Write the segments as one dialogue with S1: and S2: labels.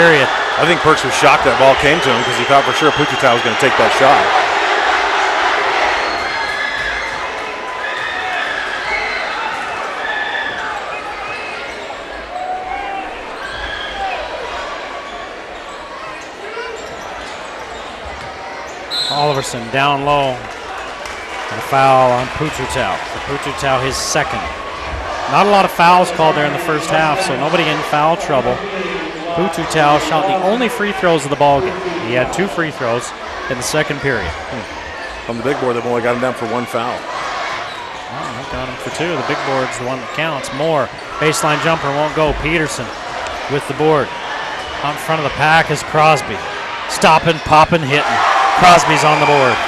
S1: period.
S2: I think Perks was shocked that ball came to him because he thought for sure Puchita was going to take that shot.
S1: Oliverson down low. And a foul on Puchita. Puchita his second. Not a lot of fouls called there in the first half, so nobody in foul trouble. Puchita shot the only free throws of the ball game. He had 2 free throws in the second period.
S2: On the big board, they've only got him down for 1 foul.
S1: Oh, they got him for 2. The big board's the one that counts. Moore, baseline jumper won't go. Peterson with the board. Out in front of the pack is Crosby. Stopping, popping, hitting. Crosby's on the board.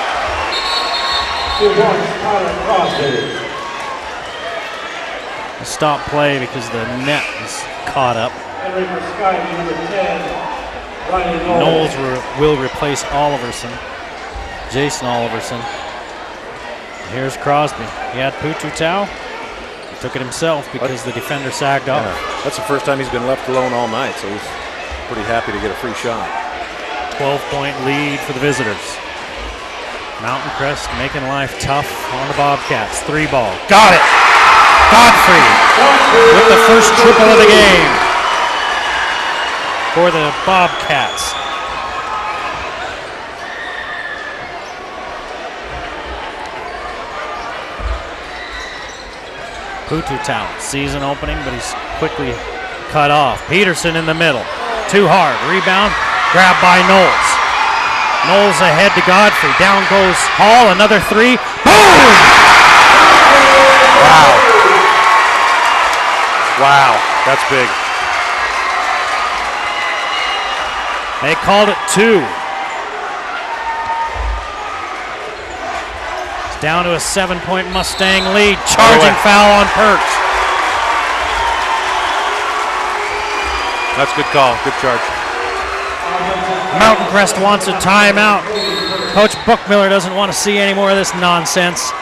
S1: A stop play because the net is caught up. Knowles will replace Oliverson. Jason Oliverson. Here's Crosby. He had Puchita. He took it himself because the defender sagged off.
S2: That's the first time he's been left alone all night, so he's pretty happy to get a free shot.
S1: 12-point lead for the visitors. Mountain Crest making life tough on the Bobcats. 3 ball. Got it! Godfrey with the first triple of the game for the Bobcats. Puchita, season opening, but he's quickly cut off. Peterson in the middle. Too hard. Rebound. Grabbed by Knowles. Knowles ahead to Godfrey. Down goes Hall. Another 3. Boom!
S2: Wow. Wow. That's big.
S1: They called it 2. It's down to a 7-point Mustang lead. Charging foul on Perks.
S2: That's a good call. Good charge.
S1: Mountain Crest wants a timeout. Coach Bookmiller doesn't want to see any more of this nonsense.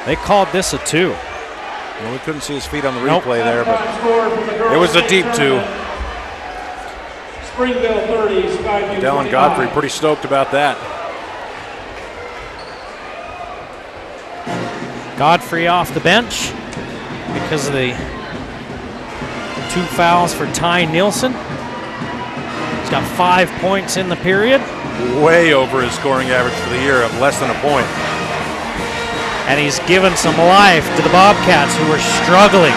S1: They called this a 2.
S2: Well, we couldn't see his feet on the replay there, but it was a deep 2.
S3: Springville 30, Skyview
S2: Dallin Godfrey pretty stoked about that.
S1: Godfrey off the bench because of the 2 fouls for Ty Nielsen. He's got 5 points in the period.
S2: Way over his scoring average for the year of less than a point.
S1: And he's given some life to the Bobcats, who are struggling.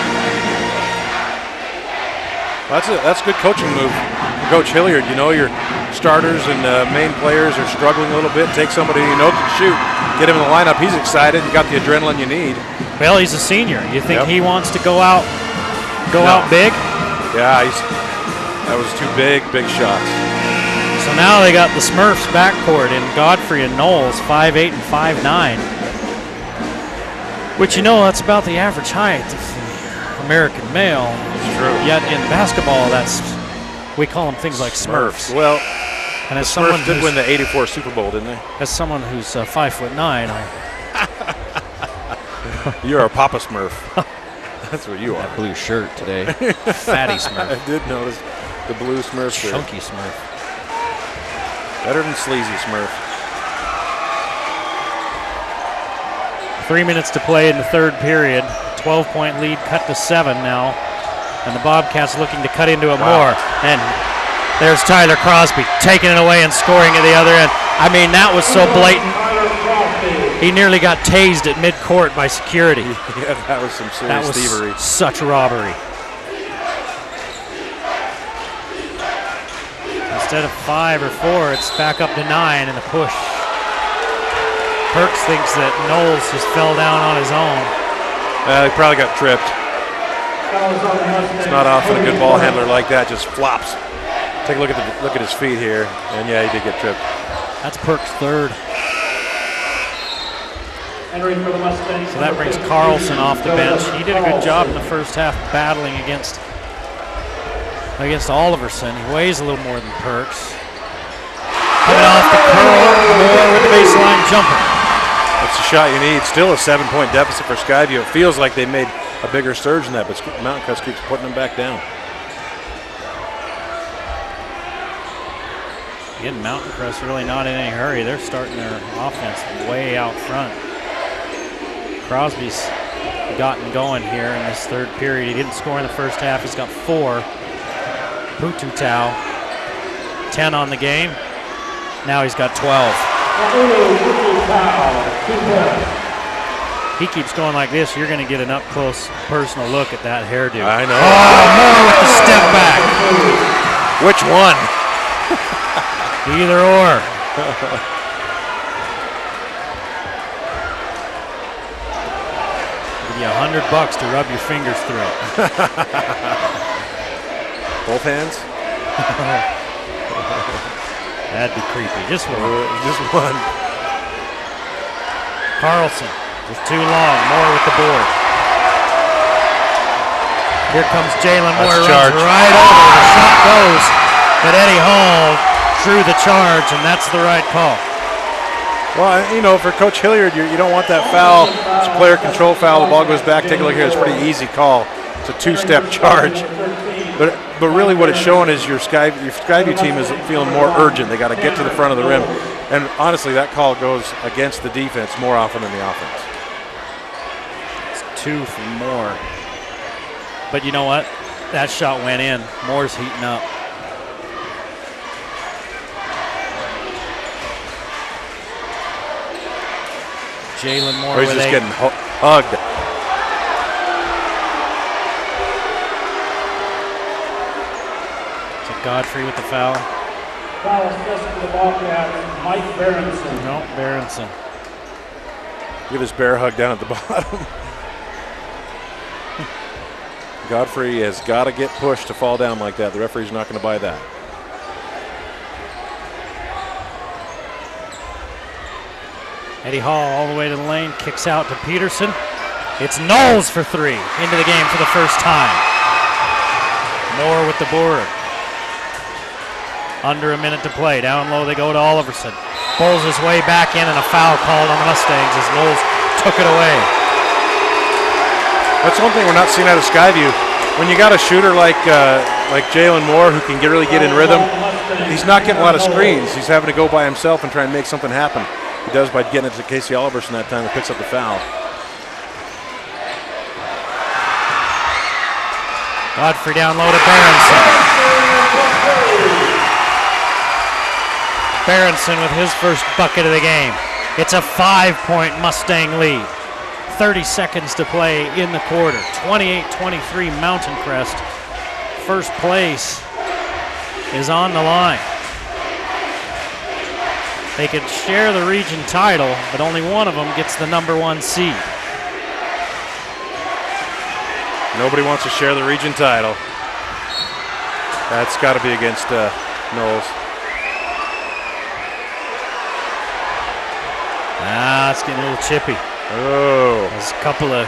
S2: That's a good coaching move from Coach Hilliard. You know, your starters and main players are struggling a little bit. Take somebody you know can shoot, get him in the lineup. He's excited. You got the adrenaline you need.
S1: Well, he's a senior. You think he wants to go out big?
S2: Yeah, that was 2 big shots.
S1: So now they got the Smurfs backcourt in Godfrey and Knowles, 5'8" and 5'9". Which, you know, that's about the average height of the American male.
S2: It's true.
S1: Yet in basketball, we call them things like Smurfs.
S2: Well,
S1: and as
S2: Smurfs did win the '84 Super Bowl, didn't they?
S1: As someone who's 5'9",
S2: You're a Papa Smurf. That's what you are.
S1: That blue shirt today. Fatty Smurf.
S2: I did notice the blue Smurf shirt.
S1: Chunky Smurf.
S2: Better than sleazy Smurf.
S1: 3 minutes to play in the third period. 12-point lead cut to 7 now. And the Bobcats looking to cut into it more. And there's Tyler Crosby taking it away and scoring at the other end. I mean, that was so blatant. He nearly got tased at midcourt by security.
S2: Yeah, that was some serious thievery.
S1: Such robbery. Instead of 5 or 4, it's back up to 9 in the push. Perks thinks that Knowles just fell down on his own.
S2: He probably got tripped. It's not often a good ball handler like that just flops. Take a look at his feet here, and yeah, he did get tripped.
S1: That's Perks' third. So that brings Carlson off the bench. He did a good job in the first half battling against Oliverson. He weighs a little more than Perks. Coming off the curl, Moore with the baseline jumper.
S2: That's the shot you need. Still a 7-point deficit for Skyview. It feels like they made a bigger surge in that, but Mountain Crest keeps putting them back down.
S1: Again, Mountain Crest really not in any hurry. They're starting their offense way out front. Crosby's gotten going here in this third period. He didn't score in the first half. He's got 4. Pututau, 10 on the game. Now he's got 12. He keeps going like this. You're going to get an up-close personal look at that hairdo.
S2: I know.
S1: Oh, Moore with the step back.
S2: Which one?
S1: Either or. Give you $100 to rub your fingers through it.
S2: Both hands?
S1: That'd be creepy. Just one.
S2: Just one.
S1: Carlson, just too long. Moore with the board. Here comes Jalen Moore. Runs right over. The shot goes, but Eddie Hall drew the charge, and that's the right call.
S2: Well, you know, for Coach Hilliard, you don't want that foul. It's a player control foul. The ball goes back. Take a look here. It's a pretty easy call. It's a 2-step charge. But really what it's showing is your Skyview team is feeling more urgent. They got to get to the front of the rim. And honestly, that call goes against the defense more often than the offense.
S1: It's 2 for Moore. But you know what? That shot went in. Moore's heating up. Jalen Moore
S2: he's
S1: with
S2: just
S1: 8.
S2: getting hugged.
S1: Godfrey with the foul.
S3: Foul assessed for the Bobcats, Mike Berenson.
S1: No, Berenson.
S2: Get his bear hug down at the bottom. Godfrey has got to get pushed to fall down like that. The referee's not going to buy that.
S1: Eddie Hall all the way to the lane, kicks out to Peterson. It's Knowles for 3 into the game for the first time. Moore with the board. Under a minute to play. Down low they go to Oliverson. Pulls his way back in, and a foul called on the Mustangs as Knowles took it away.
S2: That's one thing we're not seeing out of Skyview. When you got a shooter like Jalen Moore who can really get in rhythm, he's not getting a lot of screens. He's having to go by himself and try and make something happen. He does by getting it to Casey Oliverson that time and picks up the foul.
S1: Godfrey down low to Berenson. Berenson with his first bucket of the game. It's a 5-point Mustang lead. 30 seconds to play in the quarter. 28-23 Mountain Crest. First place is on the line. They could share the region title, but only one of them gets the number 1 seed.
S2: Nobody wants to share the region title. That's got to be against Knowles.
S1: It's getting a little chippy.
S2: Oh.
S1: There's a couple of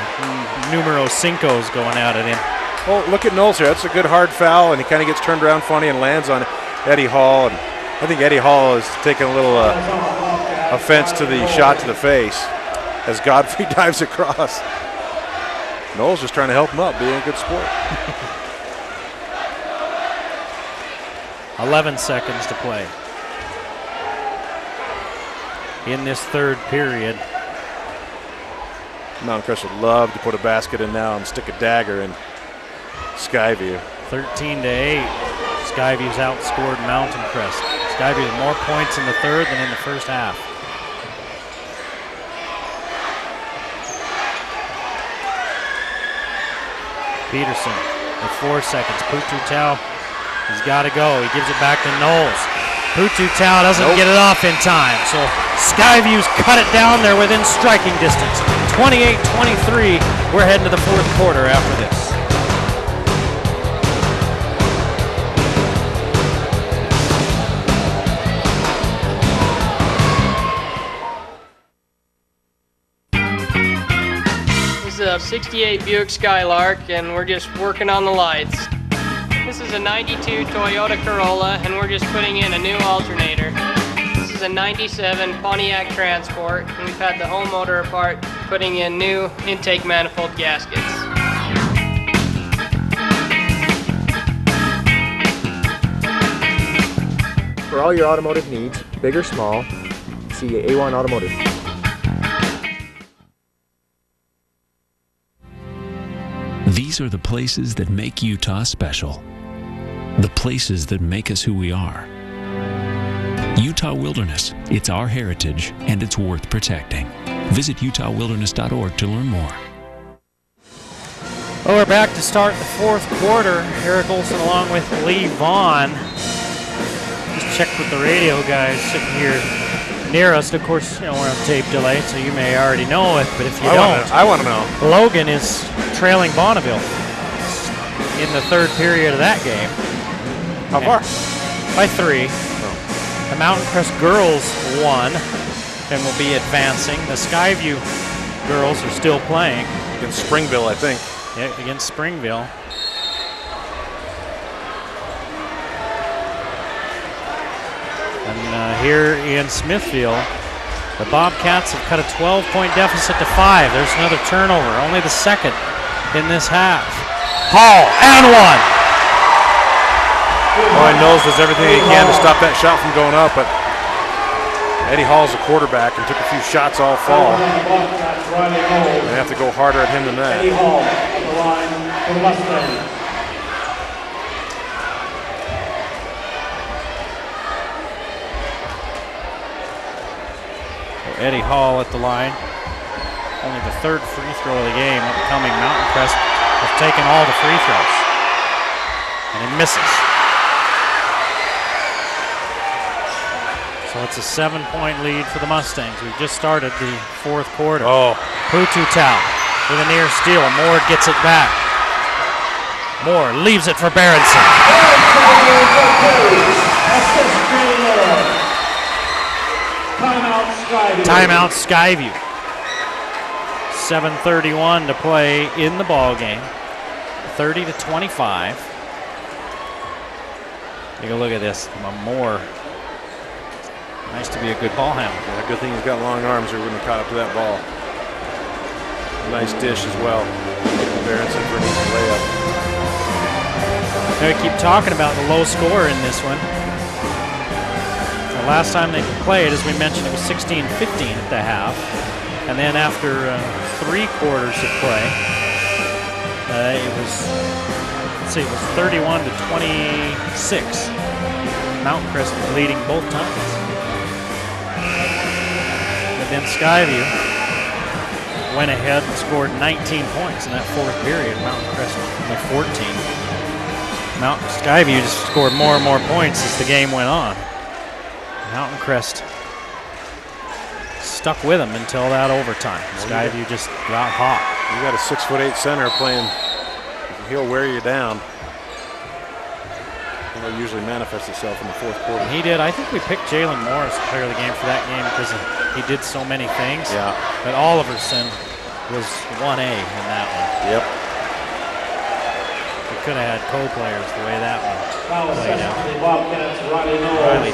S1: numero 5s going out at him.
S2: Well, look at Knowles here. That's a good hard foul, and he kind of gets turned around funny and lands on Eddie Hall. And I think Eddie Hall is taking a little offense to the shot to the face as Godfrey dives across. Knowles just trying to help him up, being a good sport.
S1: 11 seconds to play in this third period.
S2: Mountain Crest would love to put a basket in now and stick a dagger in Skyview.
S1: 13-8. Skyview's outscored Mountain Crest. Skyview with more points in the third than in the first half. Peterson with 4 seconds. Pututau, he's got to go. He gives it back to Knowles. Pututau doesn't get it off in time, so Skyview's cut it down. They're within striking distance. 28-23. We're heading to the fourth quarter after this.
S4: This is a 68 Buick Skylark, and we're just working on the lights. This is a 92 Toyota Corolla, and we're just putting in a new alternator. This is a 97 Pontiac Transport, and we've had the whole motor apart, putting in new intake manifold gaskets.
S5: for all your automotive needs, big or small. See A1 Automotive.
S6: These are the places that make Utah special. The places that make us who we are. Utah Wilderness, it's our heritage and it's worth protecting. Visit utahwilderness.org to learn more.
S1: Well, we're back to start the fourth quarter. Eric Olson along with Lee Vaughn. Just checked with the radio guys sitting here near us. Of course, we're on tape delay, so you may already know it, but if you don't,
S2: I want to know.
S1: Logan is trailing Bonneville in the third period of that game.
S2: How far?
S1: By 3. The Mountain Crest girls won and will be advancing. The Skyview girls are still playing.
S2: Against Springville, I think.
S1: Yeah, against Springville. And here in Smithfield, the Bobcats have cut a 12-point deficit to 5. There's another turnover, only the second in this half. Hall, and one.
S2: Ryan Knowles does everything he can to stop that shot from going up, but Eddie Hall's a quarterback and took a few shots all fall. They have to go harder at him than that.
S3: Eddie Hall on the line for the Mustangs.
S1: Eddie Hall at the line. Only the third free throw of the game upcoming. Mountain Crest has taken all the free throws. And he misses. So it's a 7-point lead for the Mustangs. We've just started the fourth quarter. Pututau with a near steal. Moore gets it back. Moore leaves it for Berenson. Timeout Skyview. 7:31 to play in the ball game. 30-25. Take a look at this. Moore. Nice to be a good ball handler.
S2: Yeah, good thing he's got long arms or he wouldn't have caught up to that ball. Nice dish as well. Berenson for an easy layup.
S1: Now we keep talking about the low score in this one. The last time they played, as we mentioned, it was 16-15 at the half. And then after 3 quarters of play, it was, let's see, it was 31-26. Mountain Crest was leading both times. But then Skyview went ahead and scored 19 points in that fourth period. Mountain Crest only 14. Skyview just scored more and more points as the game went on. Mountain Crest stuck with him until that overtime. Skyview just got hot.
S2: You got a 6'8" center playing. He'll wear you down. It'll usually manifest itself in the fourth quarter.
S1: He did. I think we picked Jalen Morris to player of the game for that game because he did so many things.
S2: Yeah.
S1: But Oliverson was 1A in that one.
S2: Yep.
S1: We could have had co-players the way that one played out.
S3: Bobcats,
S1: Riley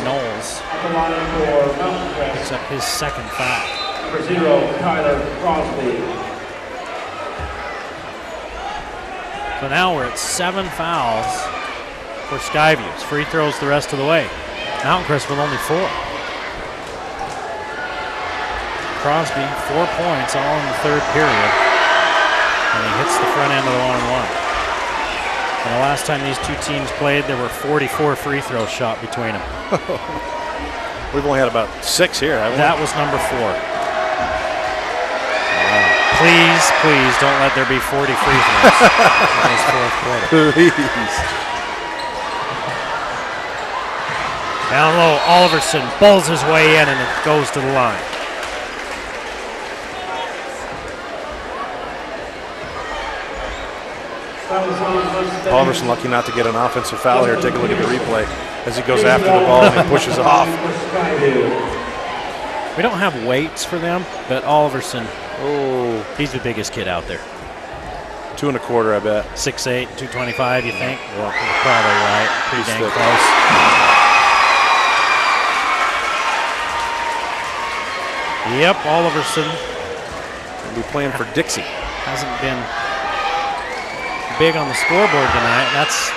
S1: Knowles
S3: on the line for Mountain Crest.
S1: picks up his second foul.
S3: Number 0, Tyler Crosby.
S1: So now we're at 7 fouls for Skyview's. Free throws the rest of the way. Mountain Crest with only 4. Crosby, 4 points all in the third period. And he hits the front end of the 1-and-1. And the last time these two teams played, there were 44 free throws shot between them.
S2: We've only had about 6 here, haven't we?
S1: That was number 4. Please, please don't let there be 40 free throws in this fourth quarter.
S2: Please.
S1: Down low, Oliverson bowls his way in and it goes to the line.
S2: Oliverson lucky not to get an offensive foul here. Take a look at the replay as he goes after the ball and he pushes off.
S1: We don't have weights for them, but Oliverson, he's the biggest kid out there.
S2: 2 1/4, I bet.
S1: 6'8", 225, you think?
S2: Yeah.
S1: You're probably right. Pretty dang
S2: thick.
S1: close. Yep, Oliverson
S2: He'll be playing for Dixie.
S1: hasn't been big on the scoreboard tonight. That's